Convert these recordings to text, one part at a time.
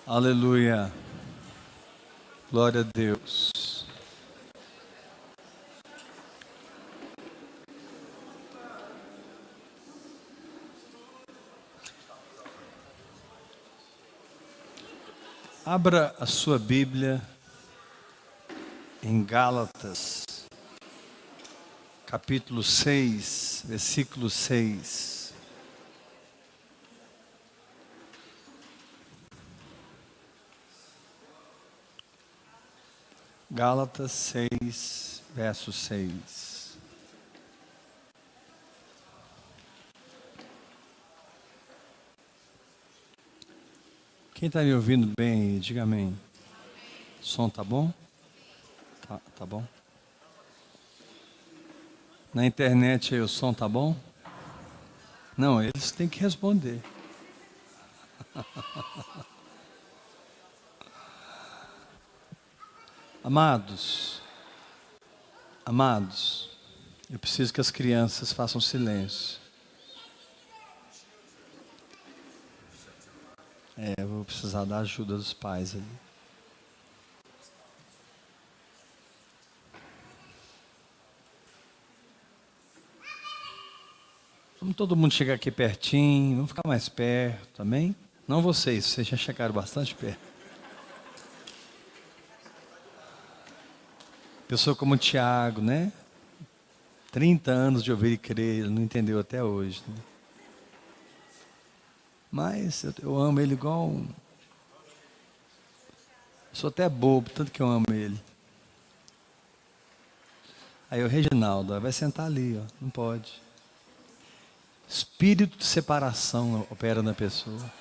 Aleluia. Glória a Deus. Abra a sua Bíblia em Gálatas, capítulo 6, versículo 6. Gálatas 6, verso 6. Quem está me ouvindo bem, diga amém. O som tá bom? Tá bom? Na internet aí o som tá bom? Não, eles têm que responder. Amados, eu preciso que as crianças façam silêncio. Eu vou precisar da ajuda dos pais aí. Vamos todo mundo chegar aqui pertinho, vamos ficar mais perto também? Não vocês já chegaram bastante perto. Pessoa como o Tiago, né? 30 anos de ouvir e crer, ele não entendeu até hoje. Né? Mas eu amo ele igual sou até bobo, tanto que eu amo ele. Aí o Reginaldo, vai sentar ali, ó. Não pode. Espírito de separação opera na pessoa.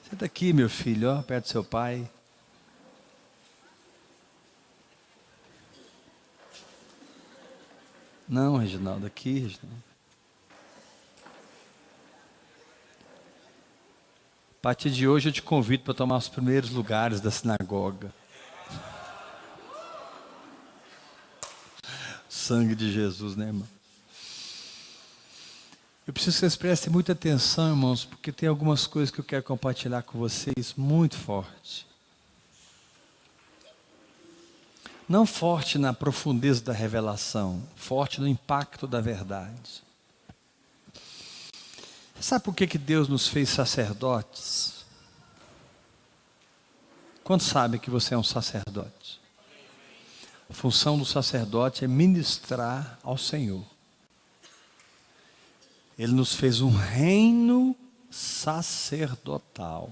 Senta aqui, meu filho, ó, perto do seu pai. Não, Reginaldo, aqui, Reginaldo. A partir de hoje eu te convido para tomar os primeiros lugares da sinagoga. Sangue de Jesus, né, irmão? Eu preciso que vocês prestem muita atenção, irmãos, porque tem algumas coisas que eu quero compartilhar com vocês muito forte. Não forte na profundeza da revelação, forte no impacto da verdade. Sabe por que Deus nos fez sacerdotes? Quantos sabem que você é um sacerdote? A função do sacerdote é ministrar ao Senhor. Ele nos fez um reino sacerdotal.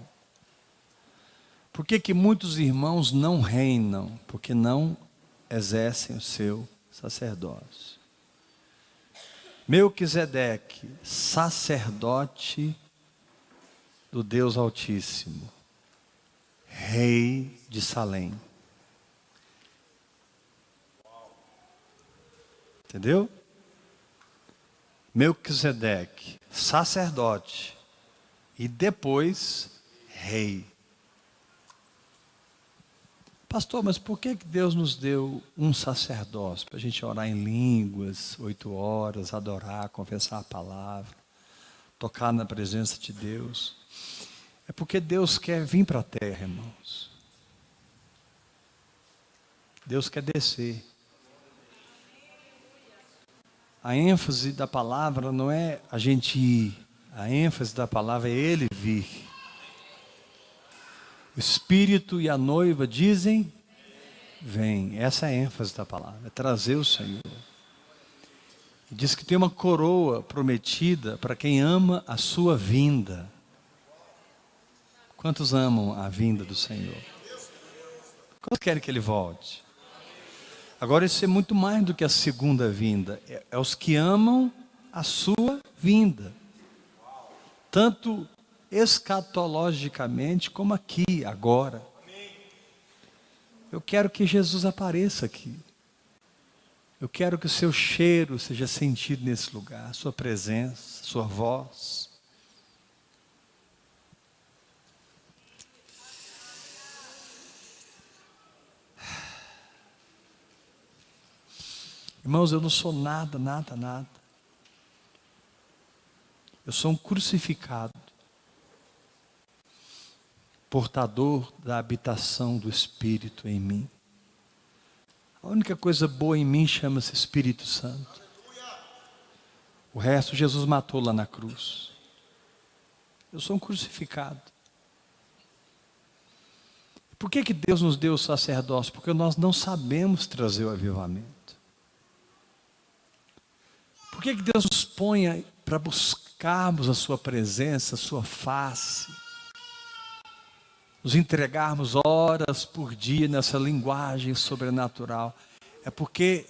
Por que muitos irmãos não reinam? Porque não exercem o seu sacerdócio. Melquisedeque, sacerdote do Deus Altíssimo, rei de Salém. Entendeu? Melquisedeque, sacerdote e depois rei. Pastor, mas por que Deus nos deu um sacerdócio? Para a gente orar em línguas, 8 horas, adorar, confessar a palavra, tocar na presença de Deus. É porque Deus quer vir para a terra, irmãos. Deus quer descer. A ênfase da palavra não é a gente ir. A ênfase da palavra é Ele vir. O Espírito e a noiva dizem, vem. Essa é a ênfase da palavra, é trazer o Senhor. Diz que tem uma coroa prometida para quem ama a sua vinda. Quantos amam a vinda do Senhor? Quantos querem que Ele volte? Agora isso é muito mais do que a segunda vinda. É os que amam a sua vinda. Tanto escatologicamente como aqui, agora. Eu quero que Jesus apareça aqui. Eu quero que o seu cheiro seja sentido nesse lugar, sua presença, sua voz. Irmãos, eu não sou nada. Eu sou um crucificado. portador da habitação do Espírito em mim. A única coisa boa em mim chama-se Espírito Santo. O resto Jesus matou lá na cruz. Eu sou um crucificado. Por que Deus nos deu o sacerdócio? Porque nós não sabemos trazer o avivamento. Por que Deus nos põe para buscarmos a sua presença, a sua face? Nos entregarmos horas por dia nessa linguagem sobrenatural. É porque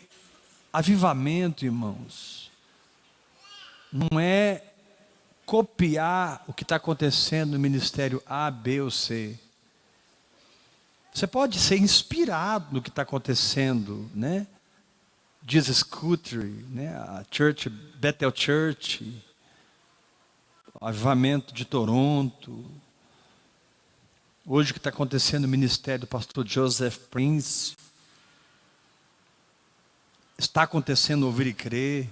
avivamento, irmãos, não é copiar o que está acontecendo no ministério A, B ou C. Você pode ser inspirado no que está acontecendo, né? Jesus Guthrie, né? A Church, Bethel Church, o avivamento de Toronto. Hoje o que está acontecendo no ministério do pastor Joseph Prince. Está acontecendo no Ouvir e Crer.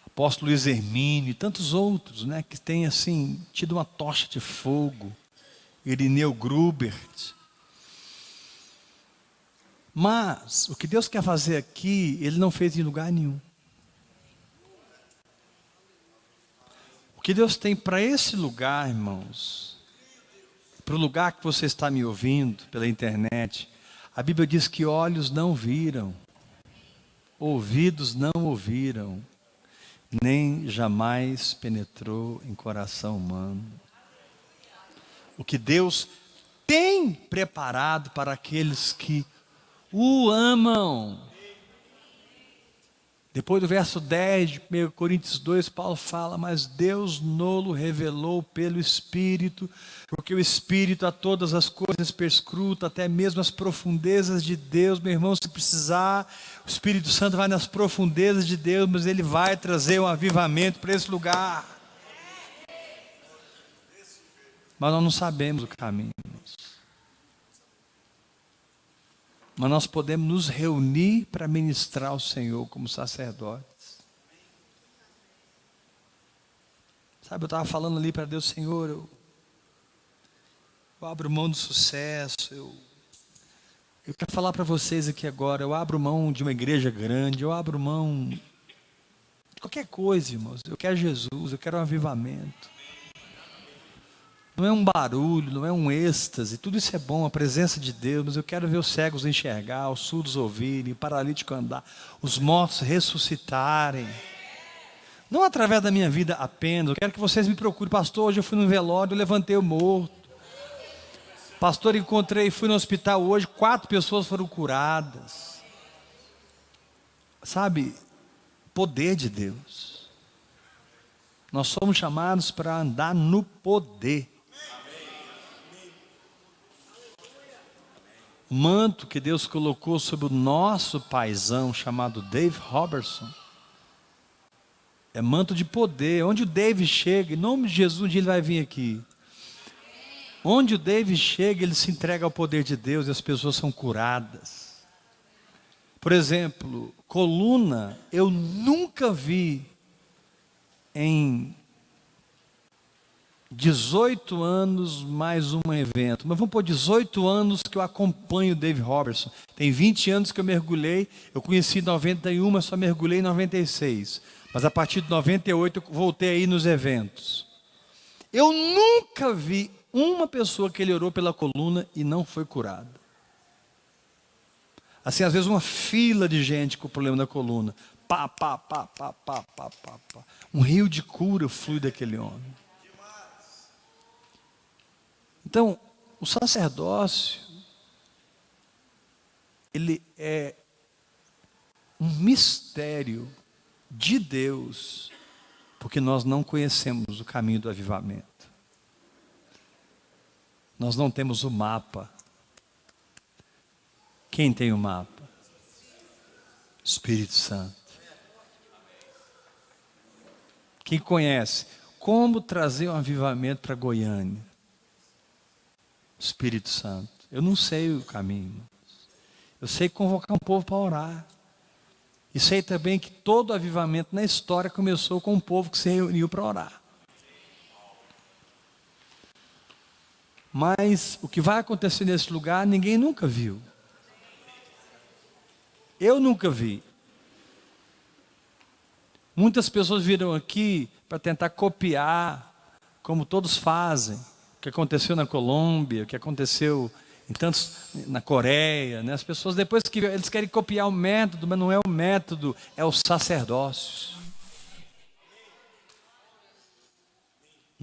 Apóstolo Luiz Hermínio e tantos outros, né? Que têm assim, tido uma tocha de fogo. Irineu Grubert. Mas o que Deus quer fazer aqui, Ele não fez em lugar nenhum. O que Deus tem para esse lugar, irmãos, para o lugar que você está me ouvindo pela internet, a Bíblia diz que olhos não viram, ouvidos não ouviram, nem jamais penetrou em coração humano. O que Deus tem preparado para aqueles que o amam. Depois do verso 10 de 1 Coríntios 2, Paulo fala, mas Deus nolo revelou pelo Espírito, porque o Espírito a todas as coisas perscruta, até mesmo as profundezas de Deus. Meu irmão, se precisar, o Espírito Santo vai nas profundezas de Deus, mas Ele vai trazer um avivamento para esse lugar. Mas nós não sabemos o caminho. Mas nós podemos nos reunir para ministrar ao Senhor como sacerdotes. Sabe, eu estava falando ali para Deus, Senhor, eu abro mão do sucesso, eu quero falar para vocês aqui agora, eu abro mão de uma igreja grande, eu abro mão de qualquer coisa, irmãos. Eu quero Jesus, eu quero um avivamento. Não é um barulho, não é um êxtase, tudo isso é bom, a presença de Deus, mas eu quero ver os cegos enxergar, os surdos ouvirem, o paralítico andar, os mortos ressuscitarem. Não através da minha vida apenas, eu quero que vocês me procurem. Pastor, hoje eu fui no velório, eu levantei o morto. Pastor, fui no hospital hoje, 4 pessoas foram curadas. Sabe, poder de Deus. Nós somos chamados para andar no poder. O manto que Deus colocou sobre o nosso paizão, chamado Dave Robertson, é manto de poder. Onde o Dave chega, em nome de Jesus, um dia ele vai vir aqui. Onde o Dave chega, ele se entrega ao poder de Deus e as pessoas são curadas. Por exemplo, coluna, eu nunca vi em 18 anos mais um evento, mas vamos pôr 18 anos que eu acompanho o Dave Robertson. Tem 20 anos que eu mergulhei, eu conheci em 91, mas só mergulhei em 96. Mas a partir de 98 eu voltei aí nos eventos. Eu nunca vi uma pessoa que ele orou pela coluna e não foi curada. Assim, às vezes uma fila de gente com o problema da coluna. Pá, pá, pá, pá, pá, pá, pá, pá. Um rio de cura flui daquele homem. Então, o sacerdócio, ele é um mistério de Deus, porque nós não conhecemos o caminho do avivamento. Nós não temos o mapa. Quem tem o mapa? Espírito Santo. Quem conhece como trazer um avivamento para Goiânia? Espírito Santo. Eu não sei o caminho. Eu sei convocar um povo para orar. E sei também que todo avivamento na história começou com um povo que se reuniu para orar. Mas o que vai acontecer nesse lugar, ninguém nunca viu. Eu nunca vi. Muitas pessoas viram aqui para tentar copiar, como todos fazem, o que aconteceu na Colômbia, o que aconteceu na Coreia, né? As pessoas depois que eles querem copiar o método, mas não é o método, é o sacerdócio.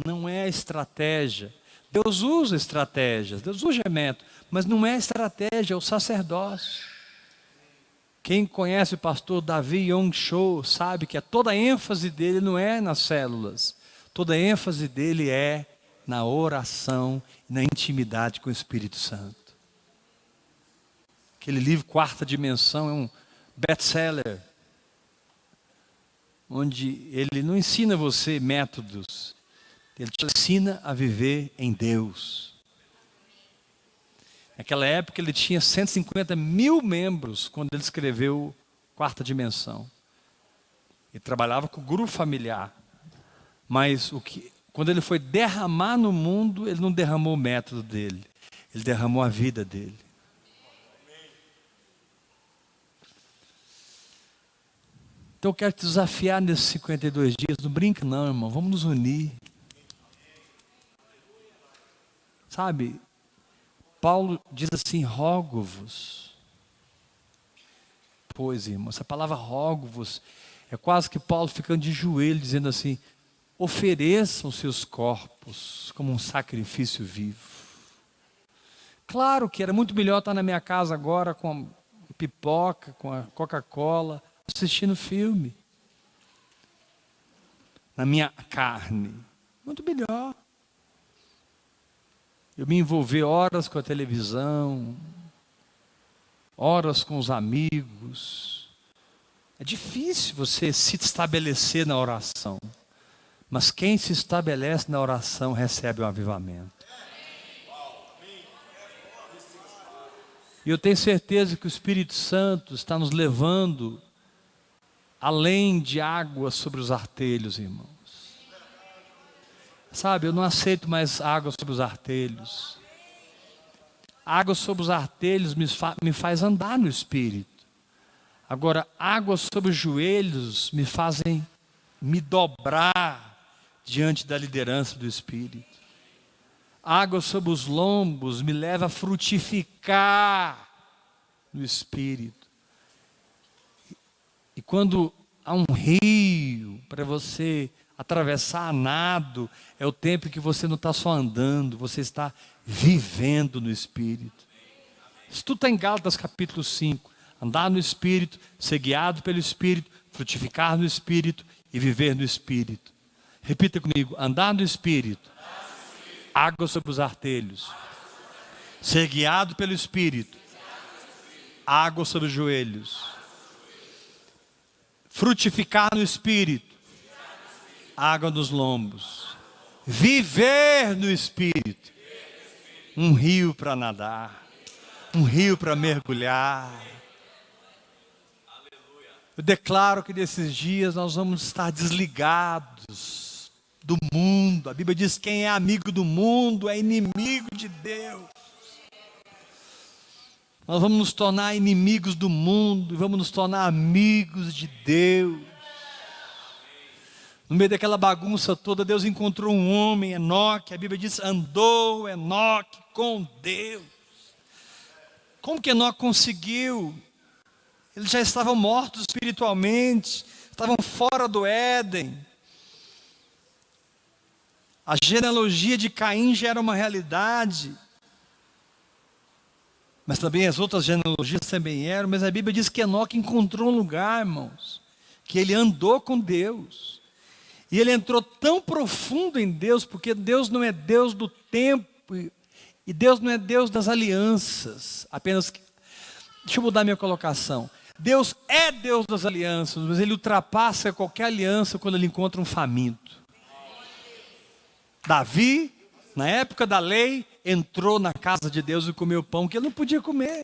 Não é a estratégia. Deus usa estratégias, Deus usa método, mas não é estratégia, é o sacerdócio. Quem conhece o pastor Davi Yong Cho sabe que toda a ênfase dele não é nas células, toda a ênfase dele é na oração, na intimidade com o Espírito Santo. Aquele livro Quarta Dimensão é um best-seller, onde ele não ensina você métodos, ele te ensina a viver em Deus. Naquela época ele tinha 150 mil membros quando ele escreveu Quarta Dimensão. Ele trabalhava com o grupo familiar. Mas quando ele foi derramar no mundo, ele não derramou o método dele. Ele derramou a vida dele. Então eu quero te desafiar nesses 52 dias. Não brinca não, irmão. Vamos nos unir. Sabe? Paulo diz assim, rogo-vos. Pois, irmão, essa palavra rogo-vos é quase que Paulo ficando de joelho, dizendo assim, ofereçam seus corpos como um sacrifício vivo. Claro que era muito melhor estar na minha casa agora com a pipoca, com a Coca-Cola, assistindo filme. Na minha carne. Muito melhor. Eu me envolver horas com a televisão, horas com os amigos. É difícil você se estabelecer na oração. Mas quem se estabelece na oração recebe um avivamento. E eu tenho certeza que o Espírito Santo está nos levando além de água sobre os artelhos, irmãos. Sabe, eu não aceito mais água sobre os artelhos. Água sobre os artelhos me faz andar no Espírito. Agora, água sobre os joelhos me fazem me dobrar diante da liderança do Espírito. Água sobre os lombos me leva a frutificar no Espírito. E quando há um rio para você atravessar a nado, é o tempo que você não está só andando, você está vivendo no Espírito. Isso tudo está em Gálatas capítulo 5. Andar no Espírito, ser guiado pelo Espírito, frutificar no Espírito e viver no Espírito. Repita comigo, andar no Espírito, água sobre os artelhos, ser guiado pelo Espírito, água sobre os joelhos, frutificar no Espírito, água nos lombos, viver no Espírito, um rio para nadar, um rio para mergulhar. Eu declaro que nesses dias nós vamos estar desligados do mundo. A Bíblia diz que quem é amigo do mundo é inimigo de Deus. Nós vamos nos tornar inimigos do mundo e vamos nos tornar amigos de Deus. No meio daquela bagunça toda, Deus encontrou um homem, Enoque. A Bíblia diz, andou Enoque com Deus. Como que Enoque conseguiu? Eles já estavam mortos espiritualmente, estavam fora do Éden. A genealogia de Caim já era uma realidade. Mas também as outras genealogias também eram. Mas a Bíblia diz que Enoque encontrou um lugar, irmãos, que ele andou com Deus. E ele entrou tão profundo em Deus, porque Deus não é Deus do tempo, e Deus não é Deus das alianças. Deixa eu mudar minha colocação. Deus é Deus das alianças, mas Ele ultrapassa qualquer aliança quando Ele encontra um faminto. Davi, na época da lei, entrou na casa de Deus e comeu pão que ele não podia comer.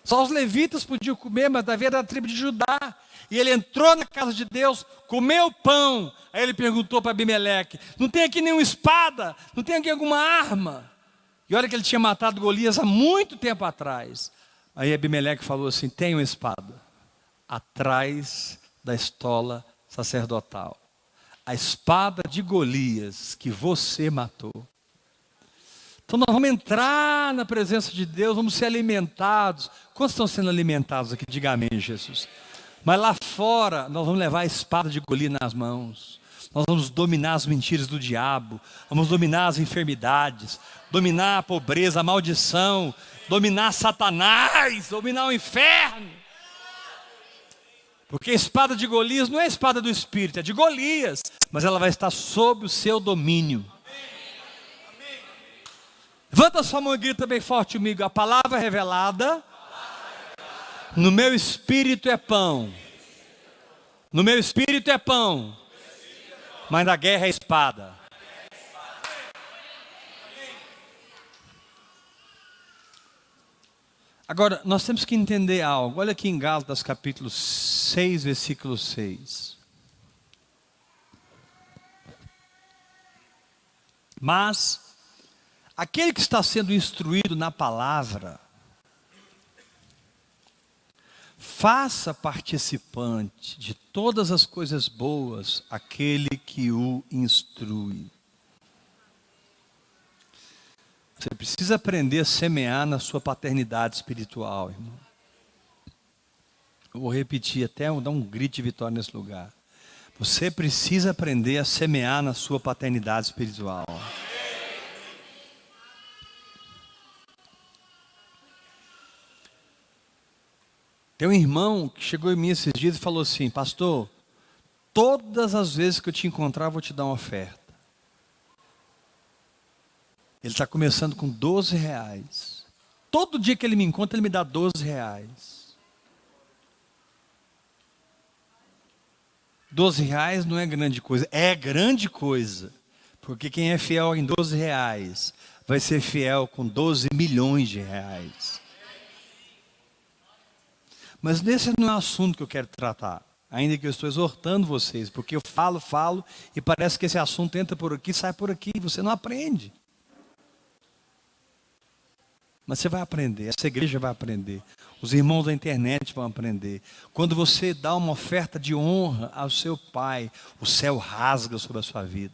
Só os levitas podiam comer, mas Davi era da tribo de Judá. E ele entrou na casa de Deus, comeu pão. Aí ele perguntou para Abimeleque, não tem aqui nenhuma espada? Não tem aqui alguma arma? E olha que ele tinha matado Golias há muito tempo atrás. Aí Abimeleque falou assim: tem uma espada atrás da estola sacerdotal. A espada de Golias que você matou. Então nós vamos entrar na presença de Deus, vamos ser alimentados. Quantos estão sendo alimentados aqui? Diga amém, Jesus. Mas lá fora, nós vamos levar a espada de Golias nas mãos. Nós vamos dominar as mentiras do diabo. Vamos dominar as enfermidades. Dominar a pobreza, a maldição. Dominar Satanás. Dominar o inferno. Porque a espada de Golias não é a espada do Espírito, é de Golias. Mas ela vai estar sob o seu domínio. Levanta a sua mão e grita bem forte comigo: a palavra revelada no meu espírito é pão. No meu espírito é pão. Mas na guerra é espada. Agora, nós temos que entender algo. Olha aqui em Gálatas capítulo 6, versículo 6. Mas aquele que está sendo instruído na palavra, faça participante de todas as coisas boas aquele que o instrui. Você precisa aprender a semear na sua paternidade espiritual, irmão. Eu vou repetir até dar um grito de vitória nesse lugar. Você precisa aprender a semear na sua paternidade espiritual. Tem um irmão que chegou em mim esses dias e falou assim: pastor, todas as vezes que eu te encontrar eu vou te dar uma oferta. Ele está começando com R$12. Todo dia que ele me encontra ele me dá R$12. R$12 não é grande coisa, é grande coisa. Porque quem é fiel em R$12 vai ser fiel com 12 milhões de reais. Mas nesse não é o assunto que eu quero tratar. Ainda que eu estou exortando vocês, porque eu falo, e parece que esse assunto entra por aqui, sai por aqui, e você não aprende. Mas você vai aprender, essa igreja vai aprender, os irmãos da internet vão aprender. Quando você dá uma oferta de honra ao seu pai, o céu rasga sobre a sua vida.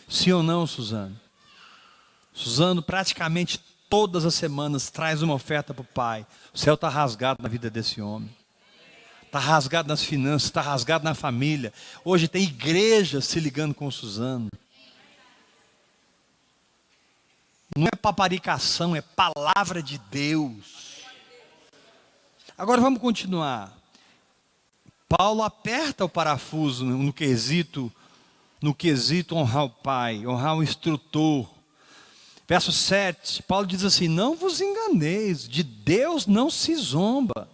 Sim ou não, Suzano? Suzano praticamente todas as semanas traz uma oferta para o pai. O céu está rasgado na vida desse homem. Está rasgado nas finanças, está rasgado na família. Hoje tem igreja se ligando com o Suzano. Não é paparicação, é palavra de Deus. Agora vamos continuar. Paulo aperta o parafuso no quesito honrar o pai, honrar o instrutor. Verso 7, Paulo diz assim: não vos enganeis, de Deus não se zomba.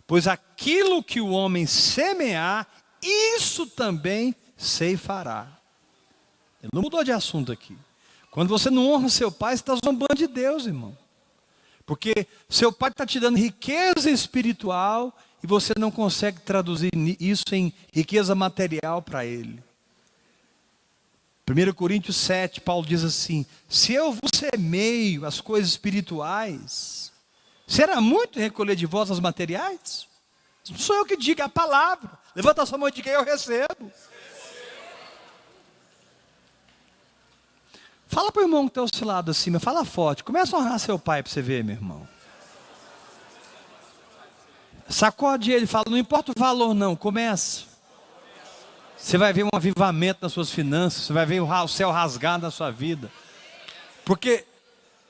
Pois aquilo que o homem semear, isso também ceifará. Ele não mudou de assunto aqui. Quando você não honra seu pai, você está zombando de Deus, irmão. Porque seu pai está te dando riqueza espiritual e você não consegue traduzir isso em riqueza material para ele. 1 Coríntios 7, Paulo diz assim: se eu vos semeio as coisas espirituais, será muito recolher de vós as materiais? Não sou eu que digo, é a palavra. Levanta a sua mão e diga: eu recebo. Fala para o irmão que está ao seu lado assim, mas fala forte. Começa a honrar seu pai para você ver, meu irmão. Sacode ele, fala: não importa o valor não, começa. Você vai ver um avivamento nas suas finanças, você vai ver o céu rasgado na sua vida. Porque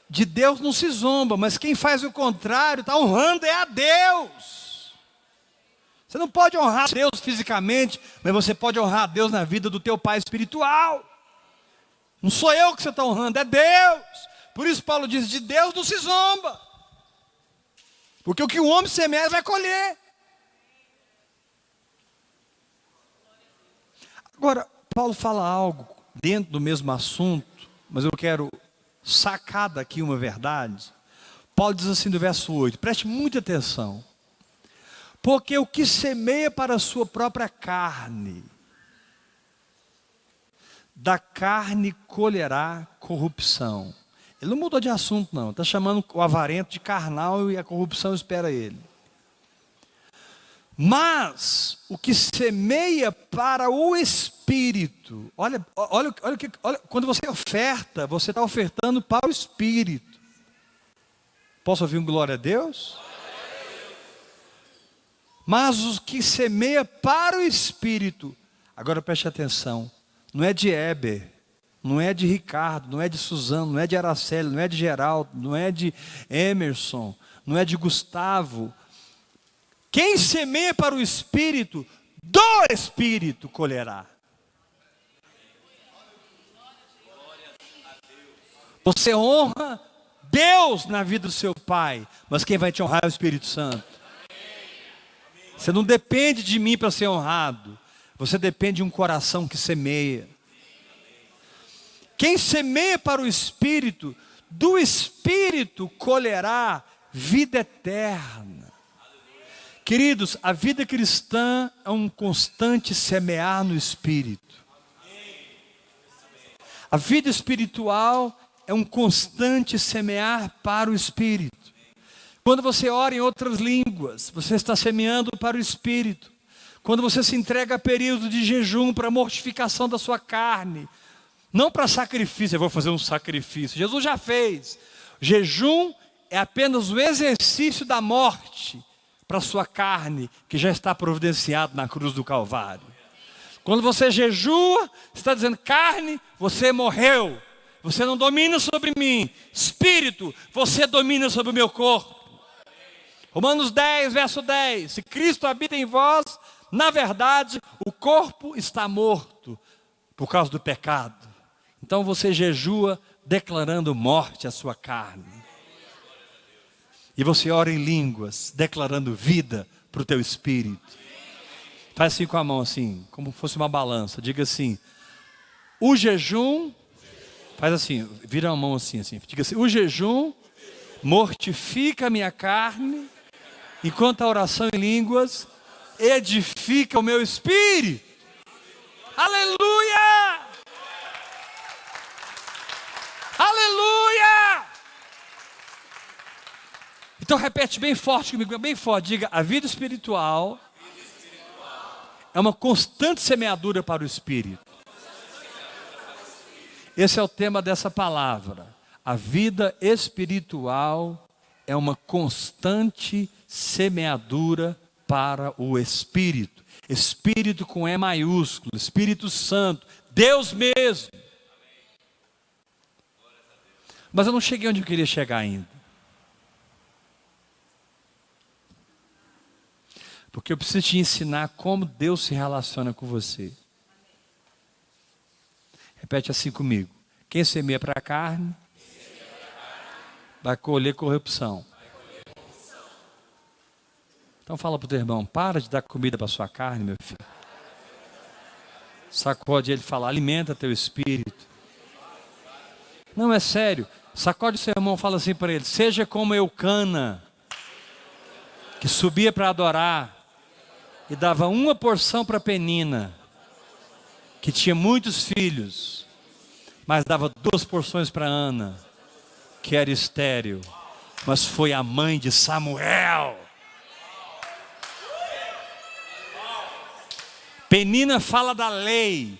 de Deus não se zomba, mas quem faz o contrário está honrando é a Deus. Você não pode honrar a Deus fisicamente, mas você pode honrar a Deus na vida do teu pai espiritual. Não sou eu que você está honrando, é Deus. Por isso Paulo diz: de Deus não se zomba. Porque o que o homem semeia vai colher. Agora, Paulo fala algo dentro do mesmo assunto, mas eu quero sacar daqui uma verdade. Paulo diz assim no verso 8, preste muita atenção. Porque o que semeia para a sua própria carne, da carne colherá corrupção. Ele não mudou de assunto, não. Está chamando o avarento de carnal e a corrupção espera ele. Mas o que semeia para o Espírito, olha, quando você oferta, você está ofertando para o Espírito. Posso ouvir um glória a Deus? Mas o que semeia para o Espírito, agora preste atenção, não é de Heber, não é de Ricardo, não é de Suzano, não é de Araceli, não é de Geraldo, não é de Emerson, não é de Gustavo. Quem semeia para o Espírito, do Espírito colherá. Você honra Deus na vida do seu pai, mas quem vai te honrar é o Espírito Santo. Você não depende de mim para ser honrado, você depende de um coração que semeia. Quem semeia para o Espírito, do Espírito colherá vida eterna. Queridos, a vida cristã é um constante semear no Espírito. A vida espiritual é um constante semear para o Espírito. Quando você ora em outras línguas, você está semeando para o Espírito. Quando você se entrega a período de jejum para a mortificação da sua carne, não para sacrifício, eu vou fazer um sacrifício, Jesus já fez. Jejum é apenas o exercício da morte para a sua carne, que já está providenciado na cruz do Calvário. Quando você jejua, você está dizendo: carne, você morreu, você não domina sobre mim. Espírito, você domina sobre o meu corpo. Romanos 10, verso 10: se Cristo habita em vós, na verdade, o corpo está morto por causa do pecado. Então você jejua declarando morte à sua carne. E você ora em línguas, declarando vida para o teu espírito. Faz assim com a mão, assim, como fosse uma balança. Diga assim: o jejum, faz assim, vira a mão assim. Diga assim: o jejum mortifica a minha carne, enquanto a oração em línguas edifica o meu espírito. Aleluia! Aleluia! Então repete bem forte comigo, bem forte. Diga: a vida espiritual é uma constante semeadura para o Espírito. Esse é o tema dessa palavra. A vida espiritual é uma constante semeadura para o Espírito. Espírito com E maiúsculo, Espírito Santo, Deus mesmo. Mas eu não cheguei onde eu queria chegar ainda. Porque eu preciso te ensinar como Deus se relaciona com você. Repete assim comigo: quem semeia para a carne, vai colher corrupção. Então fala para o teu irmão: para de dar comida para a sua carne, meu filho. Sacode ele e fala: alimenta teu espírito. Não, é sério. Sacode o seu irmão e fala assim para ele: seja como Eucana, que subia para adorar e dava uma porção para Penina, que tinha muitos filhos, mas dava 2 porções para Ana, que era estéril, mas foi a mãe de Samuel. Penina fala da lei,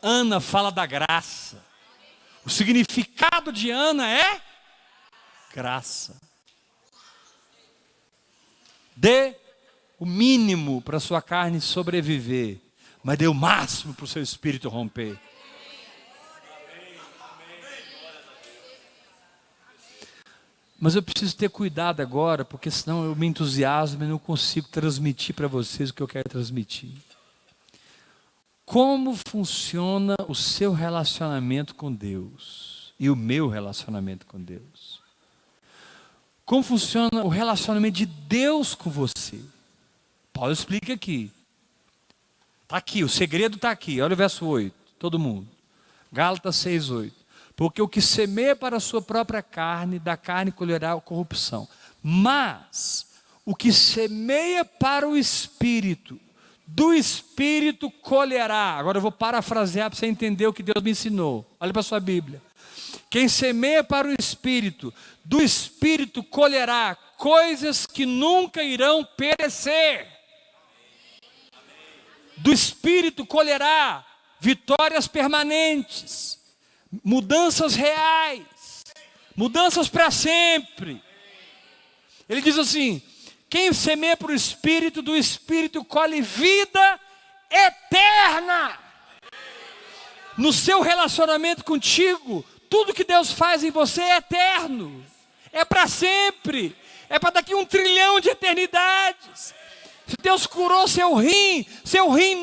Ana fala da graça. O significado de Ana é graça. Dê o mínimo para a sua carne sobreviver, mas dê o máximo para o seu espírito romper. Mas eu preciso ter cuidado agora, porque senão eu me entusiasmo e não consigo transmitir para vocês o que eu quero transmitir. Como funciona o seu relacionamento com Deus e o meu relacionamento com Deus? Como funciona o relacionamento de Deus com você? Paulo explica aqui. Está aqui, o segredo está aqui. Olha o verso 8, todo mundo. Gálatas 6, 8. Porque o que semeia para a sua própria carne, da carne colherá a corrupção. Mas o que semeia para o Espírito, do Espírito colherá. Agora eu vou parafrasear para você entender o que Deus me ensinou. Olha para a sua Bíblia. Quem semeia para o Espírito, do Espírito colherá coisas que nunca irão perecer. Do Espírito colherá vitórias permanentes, mudanças reais, mudanças para sempre. Ele diz assim: quem semeia para o Espírito, do Espírito colhe vida eterna. No seu relacionamento contigo, tudo que Deus faz em você é eterno, é para sempre, é para daqui 1 trilhão de eternidades. Se Deus curou seu rim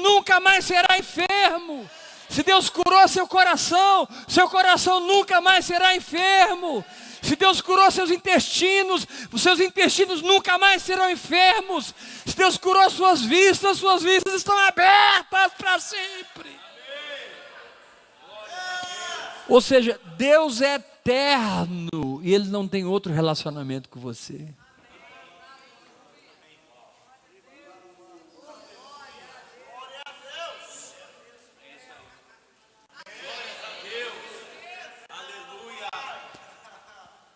nunca mais será enfermo. Se Deus curou seu coração nunca mais será enfermo. Se Deus curou seus intestinos, os seus intestinos nunca mais serão enfermos. Se Deus curou suas vistas estão abertas para sempre. Ou seja, Deus é eterno e Ele não tem outro relacionamento com você.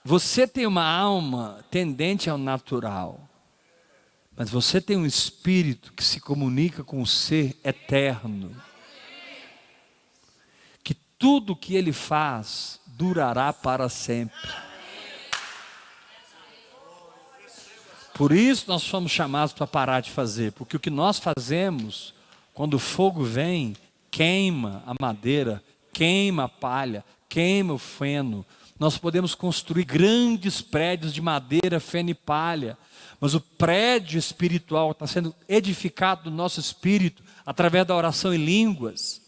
Você tem uma alma tendente ao natural, mas você tem um espírito que se comunica com o ser eterno, que tudo que ele faz durará para sempre. Por isso nós somos chamados para parar de fazer, porque o que nós fazemos, quando o fogo vem, queima a madeira, queima a palha, queima o feno. Nós podemos construir grandes prédios de madeira, feno e palha, mas o prédio espiritual está sendo edificado no nosso espírito, através da oração em línguas,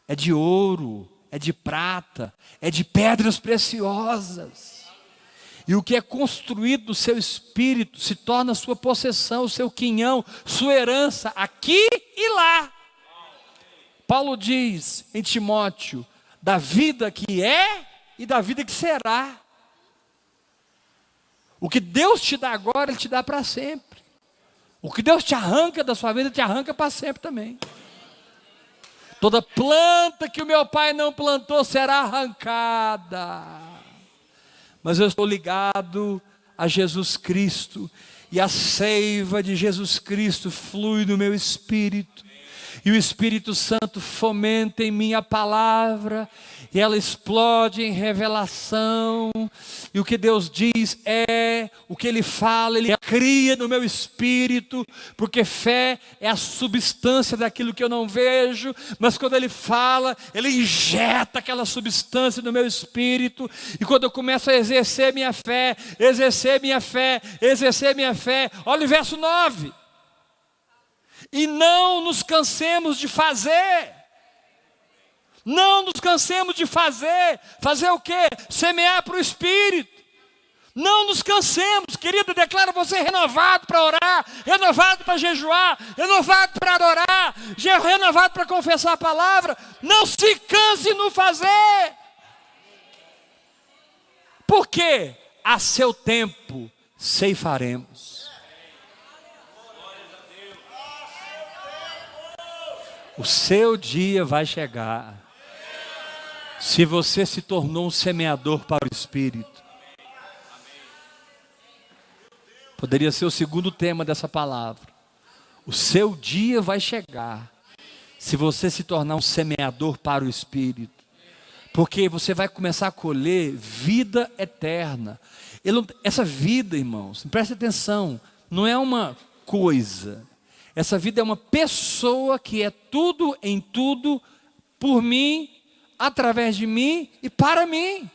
é de ouro, é de prata, é de pedras preciosas. E o que é construído do seu espírito se torna sua possessão, o seu quinhão, sua herança, aqui e lá. Paulo diz em Timóteo, da vida que é e da vida que será. O que Deus te dá agora, Ele te dá para sempre. O que Deus te arranca da sua vida, te arranca para sempre também. Toda planta que o meu pai não plantou será arrancada. Mas eu estou ligado a Jesus Cristo, e a seiva de Jesus Cristo flui no meu espírito. E o Espírito Santo fomenta em mim a palavra, e ela explode em revelação. E o que Deus diz é, o que Ele fala, Ele cria no meu espírito, porque fé é a substância daquilo que eu não vejo, mas quando Ele fala, Ele injeta aquela substância no meu espírito, e quando eu começo a exercer minha fé, olha o verso 9. E não nos cansemos de fazer. Não nos cansemos de fazer. Fazer o quê? Semear para o Espírito. Não nos cansemos, querido, declaro você renovado para orar, renovado para jejuar, renovado para adorar, renovado para confessar a palavra. Não se canse no fazer. Por quê? A seu tempo ceifaremos. O seu dia vai chegar, se você se tornou um semeador para o Espírito. Poderia ser o segundo tema dessa palavra. O seu dia vai chegar, se você se tornar um semeador para o Espírito. Porque você vai começar a colher vida eterna. Essa vida, irmãos, preste atenção, não é uma coisa. Essa vida é uma pessoa que é tudo em tudo, por mim, através de mim e para mim.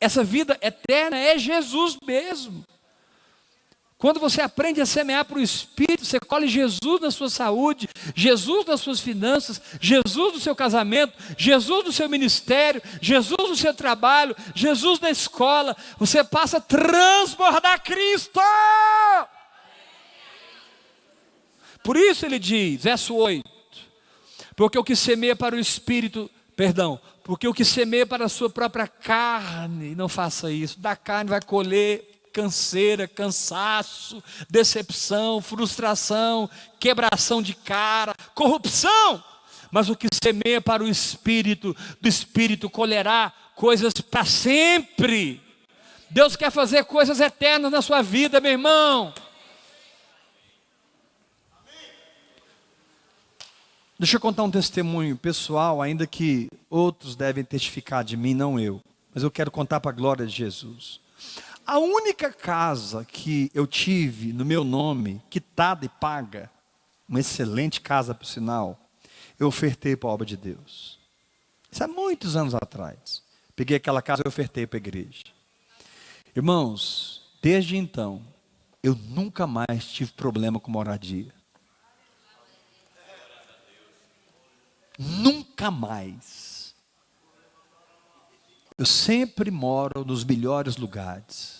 Essa vida eterna é Jesus mesmo. Quando você aprende a semear para o Espírito, você colhe Jesus na sua saúde, Jesus nas suas finanças, Jesus no seu casamento, Jesus no seu ministério, Jesus no seu trabalho, Jesus na escola. Você passa a transbordar Cristo. Por isso ele diz, verso 8, porque o que semeia para o Espírito, porque o que semeia para a sua própria carne, não faça isso, da carne vai colher canseira, cansaço, decepção, frustração, quebração de cara, corrupção. Mas o que semeia para o Espírito, do Espírito colherá coisas para sempre. Deus quer fazer coisas eternas na sua vida, meu irmão. Deixa eu contar um testemunho pessoal, ainda que outros devem testificar de mim, não eu. Mas eu quero contar para a glória de Jesus. A única casa que eu tive no meu nome, quitada e paga, uma excelente casa por sinal, eu ofertei para a obra de Deus. Isso há muitos anos atrás. Peguei aquela casa e ofertei para a igreja. Irmãos, desde então, eu nunca mais tive problema com moradia. Nunca mais. Eu sempre moro nos melhores lugares.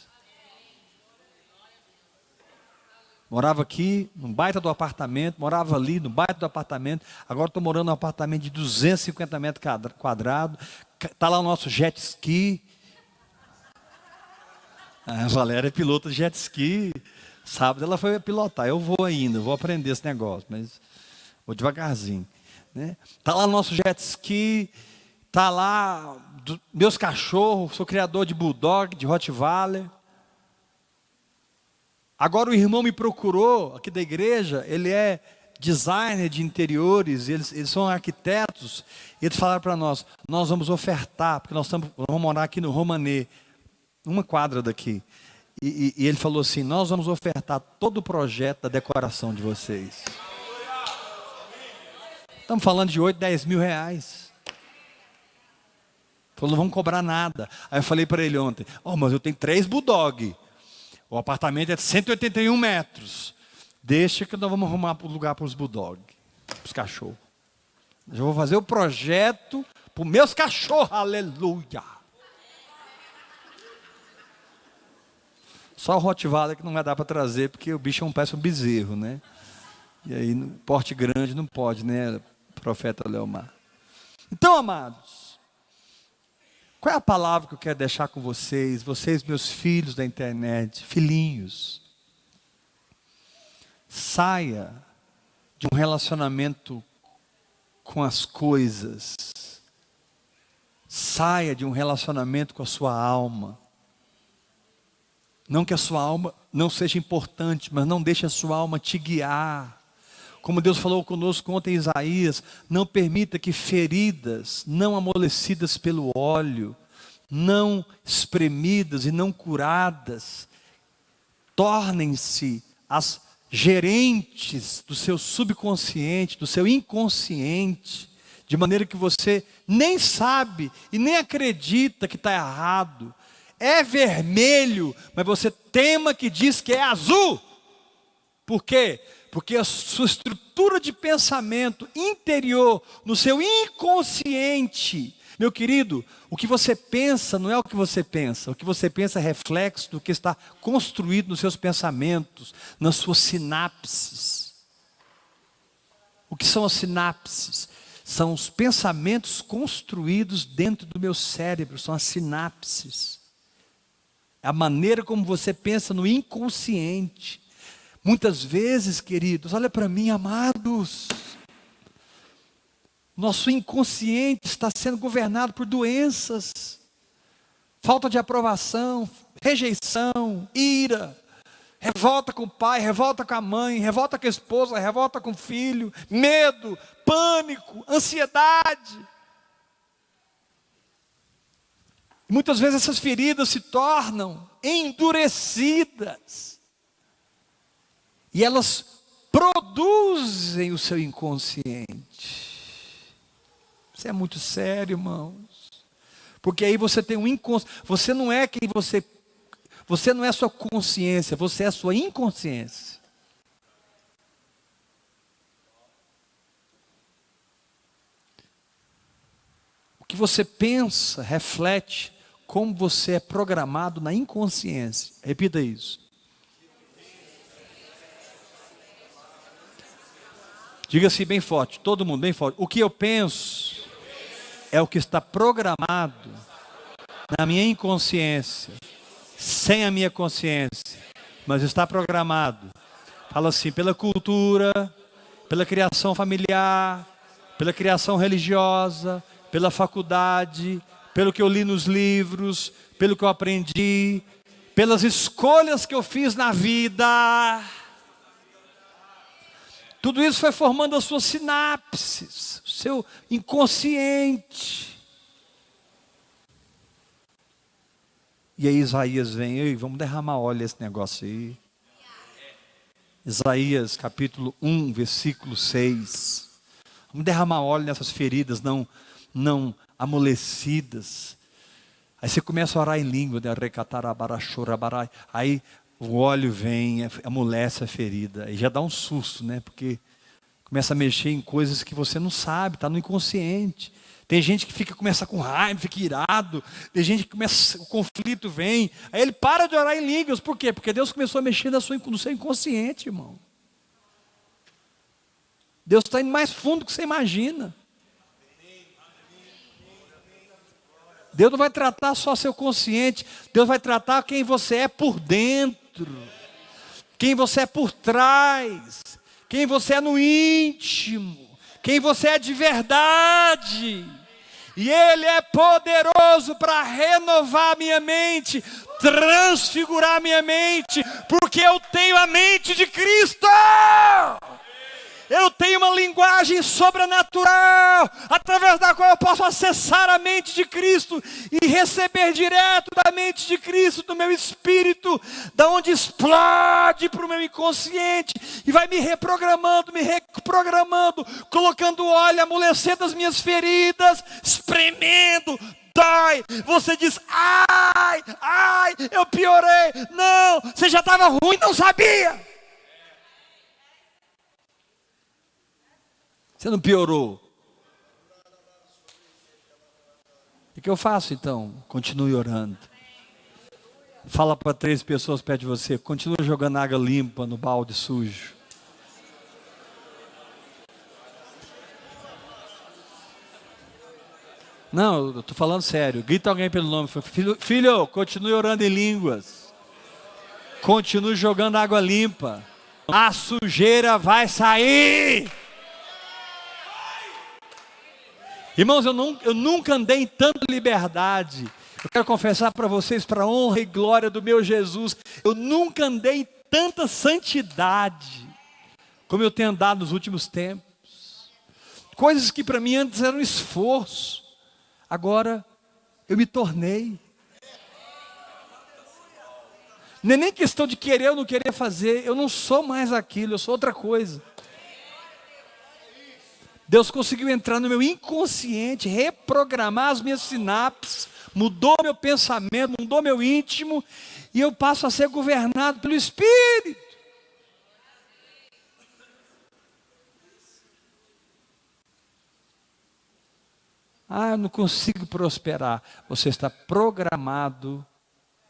Morava aqui, num baita do apartamento, morava ali, no baita do apartamento. Agora estou morando num apartamento de 250 metros quadrados. Está lá o nosso jet ski. A Valéria é pilota de jet ski. Sábado ela foi pilotar. Eu vou ainda, vou aprender esse negócio, mas vou devagarzinho. Está lá o nosso jet ski. Está lá meus cachorros. Sou criador de bulldog, de Rottweiler. Agora o irmão me procurou aqui da igreja, ele é designer de interiores, eles são arquitetos, e eles falaram para nós vamos ofertar, porque nós vamos morar aqui no Romanê, uma quadra daqui, e ele falou assim, nós vamos ofertar todo o projeto da decoração de vocês. Estamos falando de 8, 10 mil reais. Falou, não vamos cobrar nada. Aí eu falei para ele ontem, mas eu tenho 3 bulldog. O apartamento é de 181 metros. Deixa que nós vamos arrumar um lugar para os bulldog, para os cachorros. Eu vou fazer o projeto para os meus cachorros, aleluia. Só o Rottweiler que não vai dar para trazer, porque o bicho parece um bezerro, né? E aí, porte grande não pode, né, profeta Leomar? Então, amados, qual é a palavra que eu quero deixar com vocês, meus filhos da internet, filhinhos? Saia de um relacionamento com as coisas. Saia de um relacionamento com a sua alma. Não que a sua alma não seja importante, mas não deixe a sua alma te guiar. Como Deus falou conosco ontem em Isaías, não permita que feridas não amolecidas pelo óleo, não espremidas e não curadas, tornem-se as gerentes do seu subconsciente, do seu inconsciente, de maneira que você nem sabe e nem acredita que está errado. É vermelho, mas você tema que diz que é azul. Por quê? Porque a sua estrutura de pensamento interior, no seu inconsciente, meu querido, o que você pensa não é o que você pensa. O que você pensa é reflexo do que está construído nos seus pensamentos, nas suas sinapses. O que são as sinapses? São os pensamentos construídos dentro do meu cérebro, são as sinapses. É a maneira como você pensa no inconsciente. Muitas vezes, queridos, olha para mim, amados, nosso inconsciente está sendo governado por doenças, falta de aprovação, rejeição, ira, revolta com o pai, revolta com a mãe, revolta com a esposa, revolta com o filho, medo, pânico, ansiedade. E muitas vezes essas feridas se tornam endurecidas. E elas produzem o seu inconsciente. Isso é muito sério, irmãos. Porque aí você tem um inconsciente. Você não é quem você não é a sua consciência, você é a sua inconsciência. O que você pensa reflete como você é programado na inconsciência. Repita isso. Diga assim bem forte, todo mundo bem forte. O que eu penso é o que está programado na minha inconsciência. sem a minha consciência, mas está programado. Fala assim, pela cultura, pela criação familiar, pela criação religiosa, pela faculdade, pelo que eu li nos livros, pelo que eu aprendi, pelas escolhas que eu fiz na vida. Tudo isso foi formando as suas sinapses, o seu inconsciente. E aí Isaías vem, ei, vamos derramar óleo nesse negócio aí. Isaías capítulo 1, versículo 6. Vamos derramar óleo nessas feridas não amolecidas. Aí você começa a orar em língua, né? Aí o óleo vem, amolece a ferida. Aí já dá um susto, né? Porque começa a mexer em coisas que você não sabe, está no inconsciente. Tem gente que começa com raiva, fica irado. Tem gente que começa, o conflito vem. Aí ele para de orar em línguas. Por quê? Porque Deus começou a mexer no seu inconsciente, irmão. Deus está indo mais fundo do que você imagina. Deus não vai tratar só seu consciente. Deus vai tratar quem você é por dentro. Quem você é por trás. Quem você é no íntimo. Quem você é de verdade. E Ele é poderoso para renovar minha mente, transfigurar minha mente, porque eu tenho a mente de Cristo. Eu tenho uma linguagem sobrenatural, através da qual eu posso acessar a mente de Cristo e receber direto da mente de Cristo, do meu espírito, da onde explode para o meu inconsciente e vai me reprogramando, colocando óleo, amolecendo as minhas feridas, espremendo. Dói, você diz, ai, eu piorei. Não, você já estava ruim, não sabia. Você não piorou. O que eu faço então? Continue orando. Fala para 3 pessoas perto de você, continue jogando água limpa no balde sujo. Não, eu estou falando sério. Grita alguém pelo nome. Filho, continue orando em línguas. Continue jogando água limpa. A sujeira vai sair. Irmãos, eu nunca andei em tanta liberdade. Eu quero confessar para vocês, para a honra e glória do meu Jesus, eu nunca andei em tanta santidade como eu tenho andado nos últimos tempos. Coisas que para mim antes eram esforço, agora eu me tornei. Não é nem questão de querer ou não querer fazer, eu não sou mais aquilo, eu sou outra coisa. Deus conseguiu entrar no meu inconsciente, reprogramar as minhas sinapses, mudou meu pensamento, mudou meu íntimo, e eu passo a ser governado pelo Espírito. Eu não consigo prosperar. Você está programado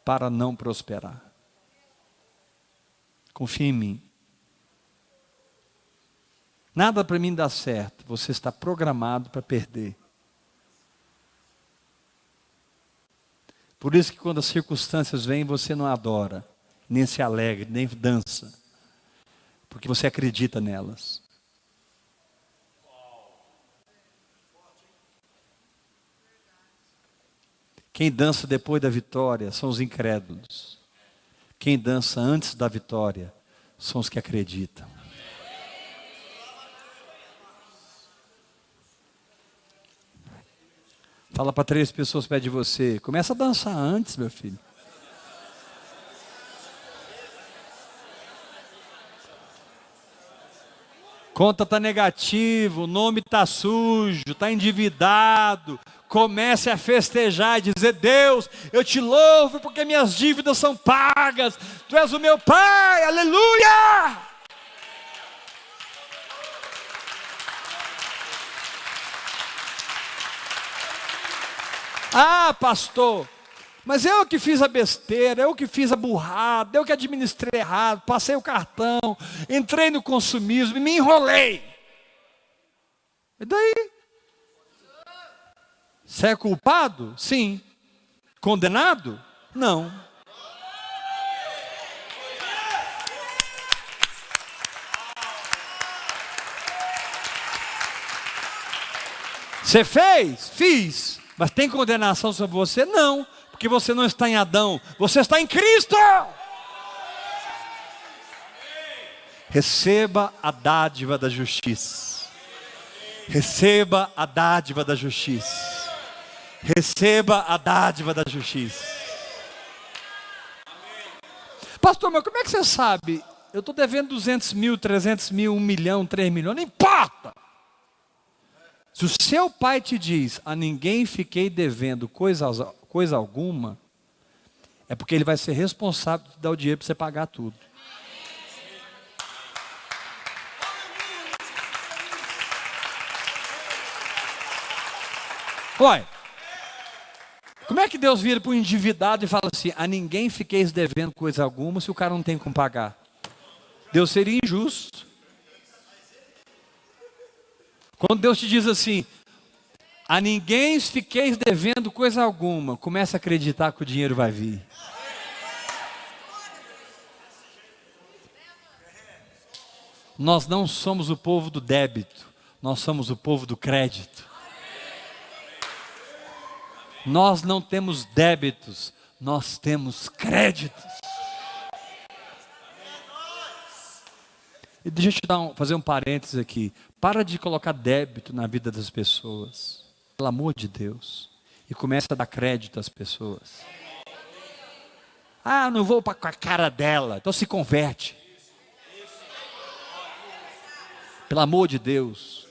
para não prosperar. Confia em mim. Nada para mim dá certo, você está programado para perder. Por isso que quando as circunstâncias vêm, você não adora, nem se alegra, nem dança, porque você acredita nelas. Quem dança depois da vitória são os incrédulos. Quem dança antes da vitória são os que acreditam. Fala para 3 pessoas perto de você. Começa a dançar antes, meu filho. Conta está negativo, o nome está sujo, está endividado. Comece a festejar e dizer, Deus, eu te louvo porque minhas dívidas são pagas. Tu és o meu Pai, aleluia! Pastor, mas eu que fiz a besteira, eu que fiz a burrada, eu que administrei errado, passei o cartão, entrei no consumismo e me enrolei. E daí? Você é culpado? Sim. Condenado? Não. Você fez? Fiz. Mas tem condenação sobre você? Não. Porque você não está em Adão, você está em Cristo. Receba a dádiva da justiça. Receba a dádiva da justiça. Receba a dádiva da justiça. Pastor, mas como é que você sabe? Eu estou devendo 200 mil, 300 mil, 1 milhão, 3 milhões, não importa. Se o seu pai te diz, a ninguém fiquei devendo coisa alguma, é porque ele vai ser responsável de dar o dinheiro para você pagar tudo. Olha, como é que Deus vira para um endividado e fala assim, a ninguém fiqueis devendo coisa alguma se o cara não tem como pagar? Deus seria injusto. Quando Deus te diz assim, a ninguém fiqueis devendo coisa alguma, começa a acreditar que o dinheiro vai vir. Nós não somos o povo do débito, nós somos o povo do crédito. Nós não temos débitos, nós temos créditos. E deixa eu te fazer um parênteses aqui. Para de colocar débito na vida das pessoas, pelo amor de Deus. E começa a dar crédito às pessoas. Ah, não vou com a cara dela, então se converte. Pelo amor de Deus.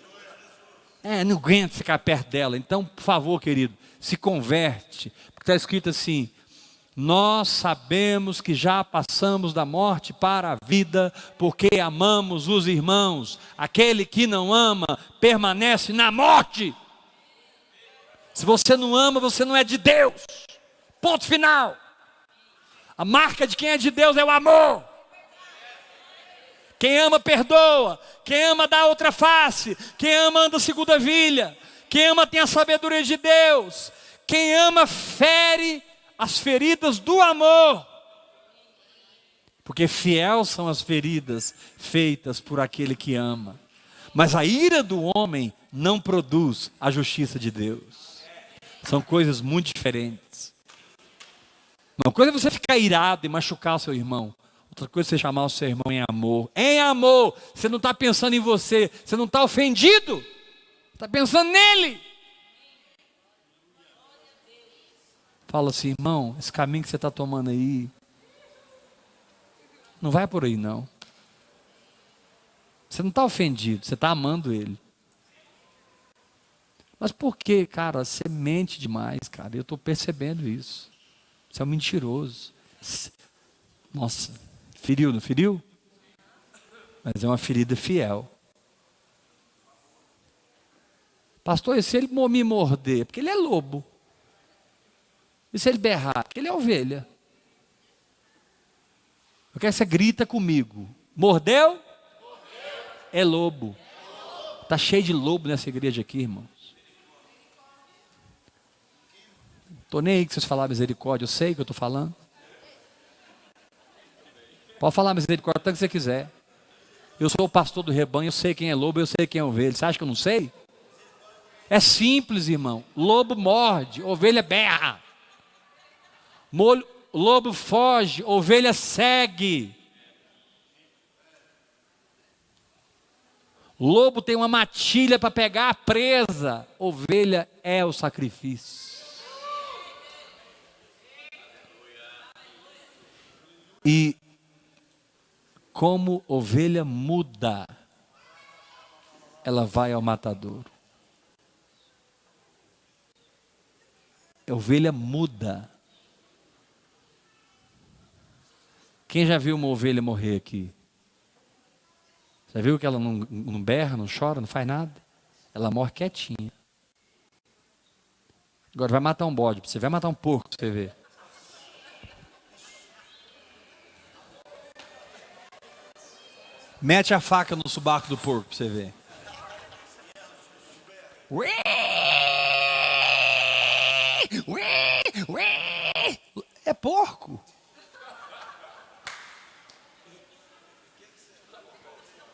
Não aguento ficar perto dela. Então, por favor, querido, se converte. Porque está escrito assim, nós sabemos que já passamos da morte para a vida, porque amamos os irmãos. Aquele que não ama, permanece na morte. Se você não ama, você não é de Deus. Ponto final. A marca de quem é de Deus é o amor. Quem ama perdoa, quem ama dá outra face, quem ama anda segunda vilha, quem ama tem a sabedoria de Deus, quem ama fere as feridas do amor, porque fiel são as feridas feitas por aquele que ama, mas a ira do homem não produz a justiça de Deus, são coisas muito diferentes. Uma coisa é você ficar irado e machucar o seu irmão, outra coisa é você chamar o seu irmão em amor. Em amor, você não está pensando em você, você não está ofendido, está pensando nele. Fala assim, irmão, esse caminho que você está tomando aí, não vai por aí não. Você não está ofendido, você está amando ele. Mas por que, cara, você mente demais, cara, eu estou percebendo isso. Você é um mentiroso. Nossa, feriu, não feriu? Mas é uma ferida fiel. Pastor, e se ele me morder? Porque ele é lobo. E se ele berrar? Porque ele é ovelha. Eu quero que você grita comigo. Mordeu? Mordeu. É lobo. Está cheio de lobo nessa igreja aqui, irmãos. Estou nem aí que vocês falaram misericórdia. Eu sei o que eu estou falando. Pode falar misericórdia tanto que você quiser. Eu sou o pastor do rebanho, eu sei quem é lobo, eu sei quem é ovelha. Você acha que eu não sei? É simples, irmão. Lobo morde, ovelha berra. Lobo foge, ovelha segue. Lobo tem uma matilha para pegar a presa, ovelha é o sacrifício. E como ovelha muda, ela vai ao matadouro. A ovelha muda. Quem já viu uma ovelha morrer aqui? Já viu que ela não berra, não chora, não faz nada? Ela morre quietinha. Agora vai matar um bode, você vai matar um porco, você vê. Mete a faca no subaco do porco para você ver. É porco.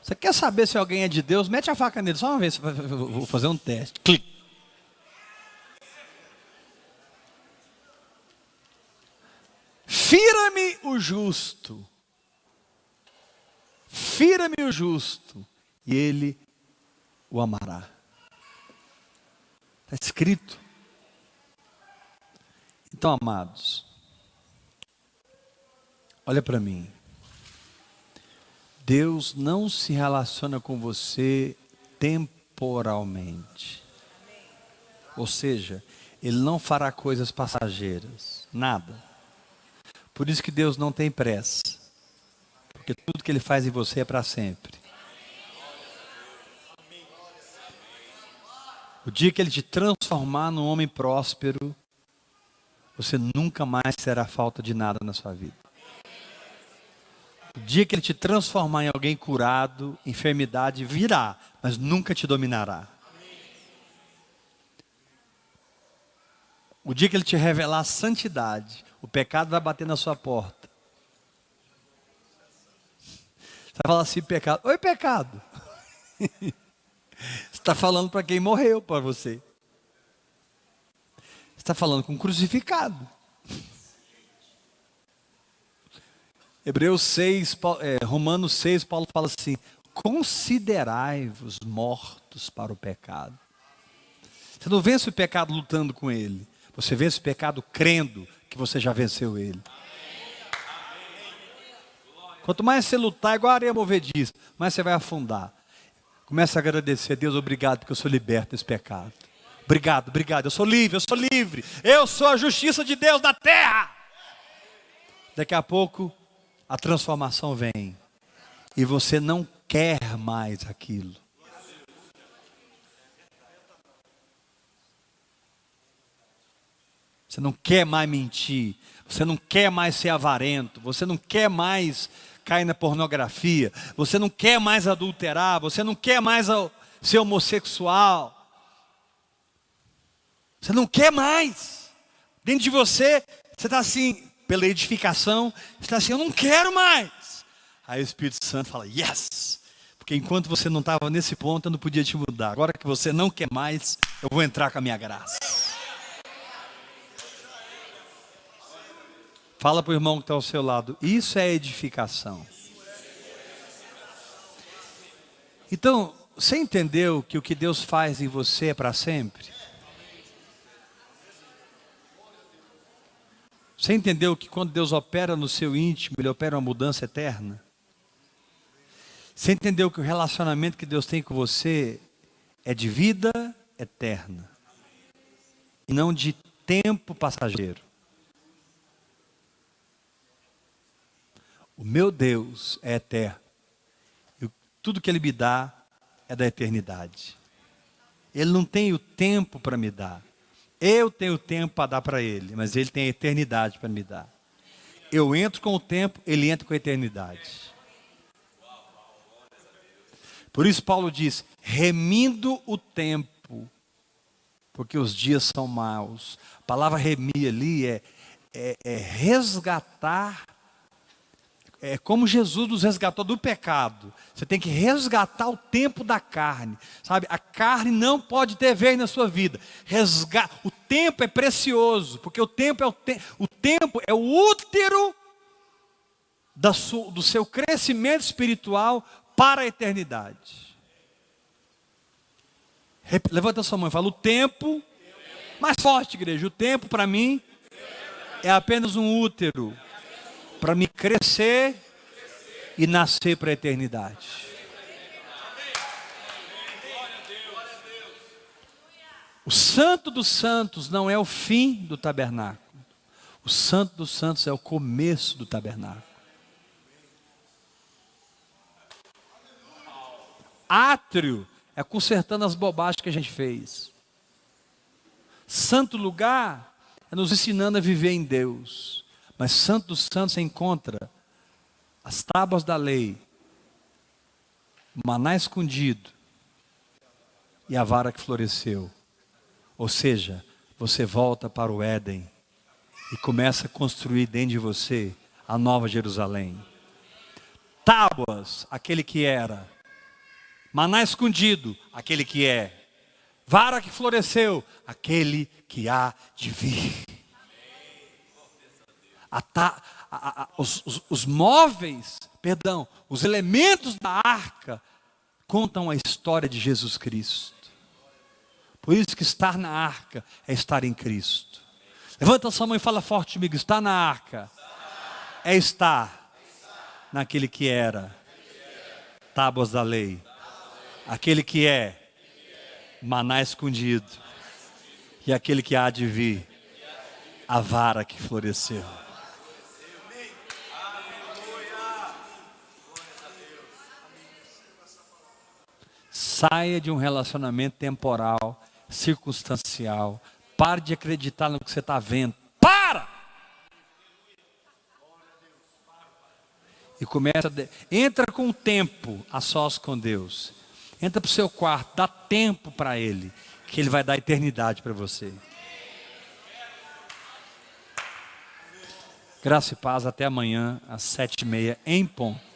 Você quer saber se alguém é de Deus? Mete a faca nele só uma vez. Vou fazer um teste. Clique. o justo. Fira-me o justo, e ele o amará. Está escrito. Então, amados, olha para mim. Deus não se relaciona com você temporalmente. Ou seja, Ele não fará coisas passageiras. Nada. Por isso que Deus não tem pressa. Porque tudo que Ele faz em você é para sempre. O dia que Ele te transformar num homem próspero, você nunca mais terá falta de nada na sua vida. O dia que Ele te transformar em alguém curado, enfermidade virá, mas nunca te dominará. O dia que Ele te revelar a santidade, o pecado vai bater na sua porta. Você vai falar assim, pecado. Oi, pecado. Você está falando para quem morreu para você. Você está falando com um crucificado. Romanos 6, Paulo fala assim: considerai-vos mortos para o pecado. Você não vence o pecado lutando com ele. Você vence o pecado crendo que você já venceu ele. Quanto mais você lutar, igual a areia movediça, mais você vai afundar. Comece a agradecer a Deus, obrigado porque eu sou liberto desse pecado. Obrigado, obrigado, eu sou livre, eu sou livre. Eu sou a justiça de Deus na terra. Daqui a pouco a transformação vem e você não quer mais aquilo. Você não quer mais mentir, você não quer mais ser avarento, você não quer mais cair na pornografia, você não quer mais adulterar, você não quer mais ser homossexual. Você não quer mais. Dentro de você, você está assim, pela edificação, você está assim, eu não quero mais. Aí o Espírito Santo fala, yes. Porque enquanto você não estava nesse ponto, eu não podia te mudar. Agora que você não quer mais, eu vou entrar com a minha graça. Fala para o irmão que está ao seu lado, isso é edificação. Então, você entendeu que o que Deus faz em você é para sempre? Você entendeu que quando Deus opera no seu íntimo, Ele opera uma mudança eterna? Você entendeu que o relacionamento que Deus tem com você é de vida eterna e não de tempo passageiro? O meu Deus é eterno. E tudo que Ele me dá é da eternidade. Ele não tem o tempo para me dar. Eu tenho tempo para dar para Ele, mas Ele tem a eternidade para me dar. Eu entro com o tempo, Ele entra com a eternidade. Por isso Paulo diz, remindo o tempo, porque os dias são maus. A palavra remir ali é resgatar. É como Jesus nos resgatou do pecado. Você tem que resgatar o tempo da carne. Sabe, a carne não pode ter vez na sua vida. O tempo é precioso, porque o tempo é o útero do seu crescimento espiritual para a eternidade. Levanta a sua mão e fala, o tempo, mais forte, igreja, o tempo para mim é apenas um útero para me crescer e nascer para a eternidade. O Santo dos Santos não é o fim do tabernáculo. O Santo dos Santos é o começo do tabernáculo. Átrio é consertando as bobagens que a gente fez. Santo lugar é nos ensinando a viver em Deus. Mas Santo dos Santos você encontra as tábuas da lei, o maná escondido e a vara que floresceu. Ou seja, você volta para o Éden e começa a construir dentro de você a nova Jerusalém. Tábuas, aquele que era. Maná escondido, aquele que é. Vara que floresceu, aquele que há de vir. os móveis, perdão, os elementos da arca contam a história de Jesus Cristo. Por isso que estar na arca é estar em Cristo. Levanta a sua mão e fala forte comigo: estar na arca é estar naquele que era tábuas da lei, aquele que é maná escondido e aquele que há de vir, a vara que floresceu. Saia de um relacionamento temporal, circunstancial. Pare de acreditar no que você está vendo. Para! E começa, entra com o tempo a sós com Deus. Entra para o seu quarto, dá tempo para Ele, que Ele vai dar eternidade para você. Graça e paz, até amanhã, às 7h30, em ponto.